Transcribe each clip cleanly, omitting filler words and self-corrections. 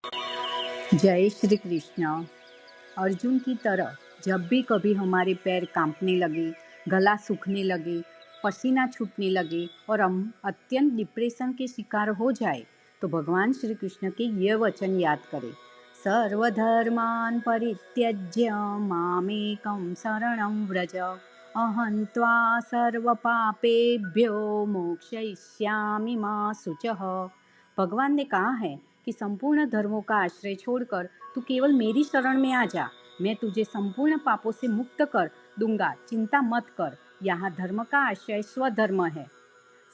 जय श्री कृष्ण। अर्जुन की तरह जब भी कभी हमारे पैर कांपने लगे, गला सूखने लगे, पसीना छूटने लगे और हम अत्यंत डिप्रेशन के शिकार हो जाए, तो भगवान श्री कृष्ण के ये वचन याद करें। सर्वधर्मान् परित्यज्य मामेकं शरणं व्रज, अहं त्वा सर्वपापेभ्यो मोक्षयिष्यामि मा शुचः। भगवान ने कहा है कि संपूर्ण धर्मों का आश्रय छोड़कर तू केवल मेरी शरण में आ जा, मैं तुझे संपूर्ण पापों से मुक्त कर दूंगा, चिंता मत कर। यहाँ धर्म का आश्रय स्वधर्म है।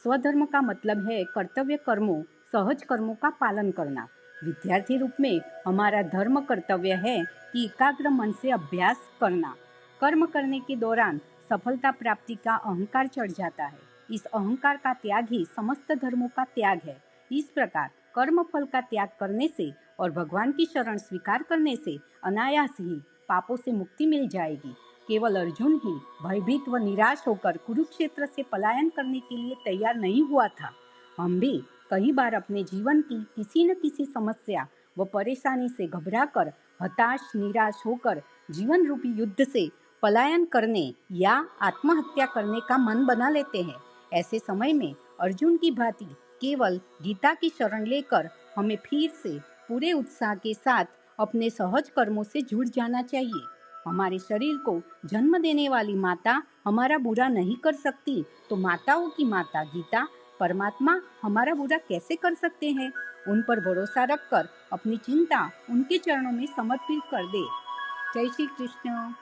स्वधर्म का मतलब है कर्तव्य कर्मों, सहज कर्मों का पालन करना। विद्यार्थी रूप में हमारा धर्म कर्तव्य है कि एकाग्र मन से अभ्यास करना। कर्म करने के दौरान सफलता प्राप्ति का अहंकार चढ़ जाता है। इस अहंकार का त्याग ही समस्त धर्मों का त्याग है। इस प्रकार कर्म फल का त्याग करने से और भगवान की शरण स्वीकार करने से अनायास ही पापों से मुक्ति मिल जाएगी। केवल अर्जुन ही भयभीत व निराश होकर कुरुक्षेत्र से पलायन करने के लिए तैयार नहीं हुआ था। हम भी कई बार अपने जीवन की किसी न किसी समस्या व परेशानी से घबराकर हताश निराश होकर जीवन रूपी युद्ध से पलायन करने या आत्महत्या करने का मन बना लेते हैं। ऐसे समय में अर्जुन की भांति केवल गीता की शरण लेकर हमें फिर से पूरे उत्साह के साथ अपने सहज कर्मों से जुड़ जाना चाहिए। हमारे शरीर को जन्म देने वाली माता हमारा बुरा नहीं कर सकती, तो माताओं की माता गीता परमात्मा हमारा बुरा कैसे कर सकते हैं। उन पर भरोसा रखकर अपनी चिंता उनके चरणों में समर्पित कर दे। जय श्री कृष्ण।